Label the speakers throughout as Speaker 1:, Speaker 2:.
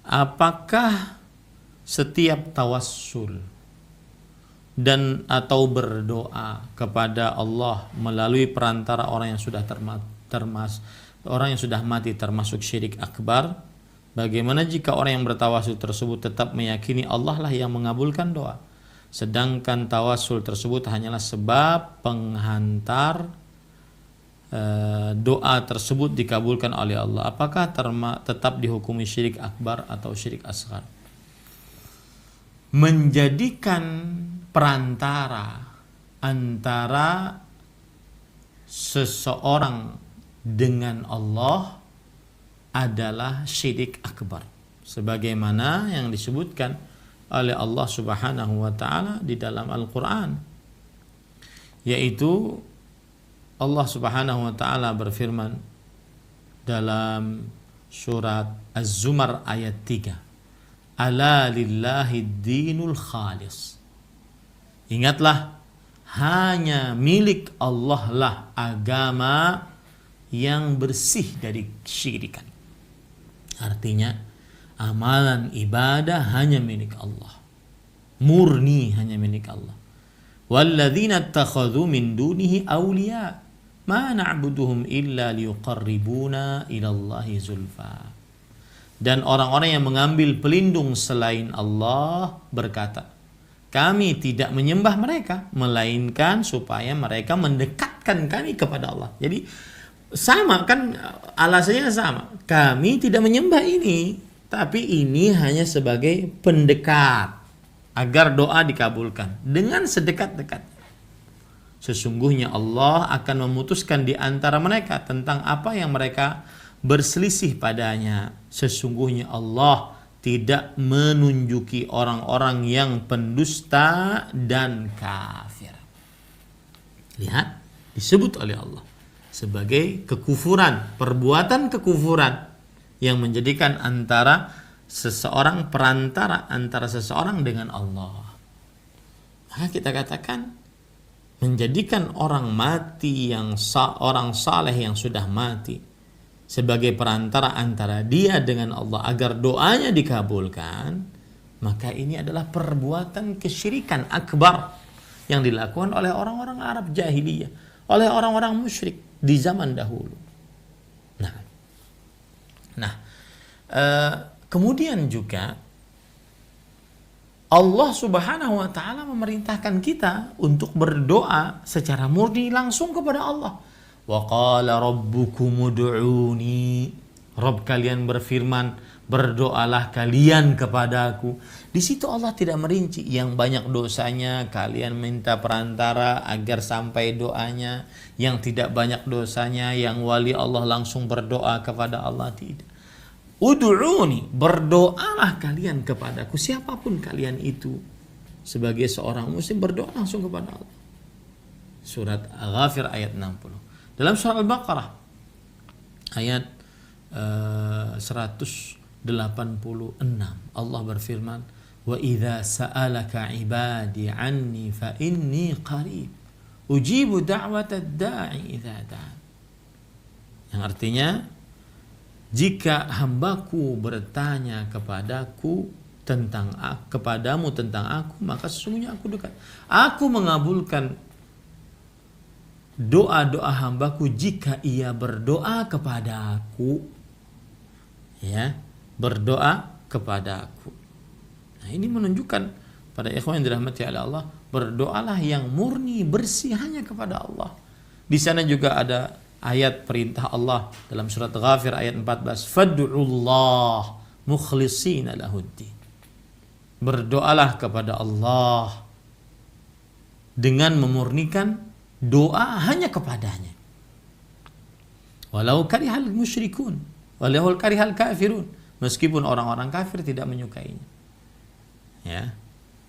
Speaker 1: apakah setiap tawassul dan atau berdoa kepada Allah melalui perantara orang yang sudah orang yang sudah mati termasuk syirik akbar? Bagaimana jika orang yang bertawassul tersebut tetap meyakini Allah lah yang mengabulkan doa, sedangkan tawassul tersebut hanyalah sebab penghantar doa tersebut dikabulkan oleh Allah? Apakah tetap dihukumi syirik akbar atau syirik asghar? Menjadikan perantara antara seseorang dengan Allah adalah syirik akbar, sebagaimana yang disebutkan oleh Allah Subhanahu wa taala di dalam Al-Qur'an, yaitu Allah Subhanahu wa taala berfirman dalam surat Az-Zumar ayat 3, ala lillahi dinul khalis. Ingatlah, hanya milik Allah lah agama yang bersih dari syirikan. Artinya amalan ibadah hanya milik Allah, murni hanya milik Allah. Walladzina ittakhadhu min dunihi awliya ma na'buduhum illa liyuqarribuna ilallahi zulfa. Dan orang-orang yang mengambil pelindung selain Allah berkata, kami tidak menyembah mereka melainkan supaya mereka mendekatkan kami kepada Allah. Jadi sama kan, alasannya sama. Kami tidak menyembah ini, tapi ini hanya sebagai pendekat agar doa dikabulkan dengan sedekat-dekatnya. Sesungguhnya Allah akan memutuskan di antara mereka tentang apa yang mereka berselisih padanya. Sesungguhnya Allah tidak menunjuki orang-orang yang pendusta dan kafir. Lihat, disebut oleh Allah sebagai kekufuran, perbuatan kekufuran yang menjadikan antara seseorang perantara antara seseorang dengan Allah. Maka kita katakan menjadikan orang mati yang orang saleh yang sudah mati sebagai perantara antara dia dengan Allah agar doanya dikabulkan, maka ini adalah perbuatan kesyirikan akbar yang dilakukan oleh orang-orang Arab jahiliyah, oleh orang-orang musyrik di zaman dahulu. Kemudian juga Allah Subhanahu wa taala memerintahkan kita untuk berdoa secara murni langsung kepada Allah. Wa qala rabbukum ud'uni, Rabb kalian berfirman, berdoalah kalian kepadaku. Di situ Allah tidak merinci yang banyak dosanya kalian minta perantara agar sampai doanya, yang tidak banyak dosanya yang wali Allah langsung berdoa kepada Allah, tidak. Ud'uni, berdoalah kalian kepadaku, siapapun kalian itu. Sebagai seorang muslim berdoa langsung kepada Allah. Surat Ghafir ayat 60. Dalam surah Al-Baqarah ayat 186 Allah berfirman, wa idza sa'alaka 'ibadi 'anni fa inni qarib ujibu da'watad da'i idza da'a. Yang artinya, jika hambaku bertanya kepadamu tentang aku, maka sesungguhnya aku dekat. Aku mengabulkan doa-doa hambaku jika ia berdoa kepada aku, ya, berdoa kepada aku. Nah, ini menunjukkan pada ikhwan yang dirahmati oleh Allah, berdoalah yang murni bersih hanya kepada Allah. Di sana juga ada ayat perintah Allah dalam surat Ghafir ayat 14, fad'ullah mukhlishina lahuddin. Berdoalah kepada Allah dengan memurnikan doa hanya kepadanya. Walau karihal musyrikun, walau karihal kafirun, meskipun orang-orang kafir tidak menyukainya. Ya.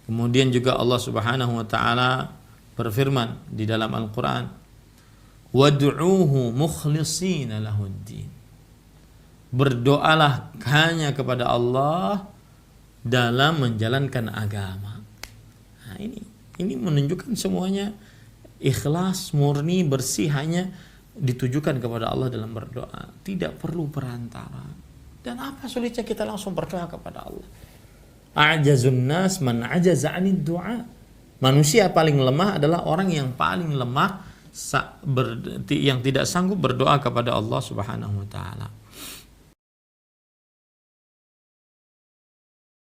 Speaker 1: Kemudian juga Allah Subhanahu wa taala berfirman di dalam Al-Qur'an, wad'uuhu mukhlishina lahuddin. Berdoalah hanya kepada Allah dalam menjalankan agama. Nah, ini menunjukkan semuanya ikhlas, murni, bersih, hanya ditujukan kepada Allah dalam berdoa. Tidak perlu perantara Dan apa sulitnya kita langsung berdoa kepada Allah? A'jazun nas man ajaza 'anid du'a. Manusia paling lemah adalah orang yang paling lemah yang tidak sanggup berdoa kepada Allah Subhanahu wa taala.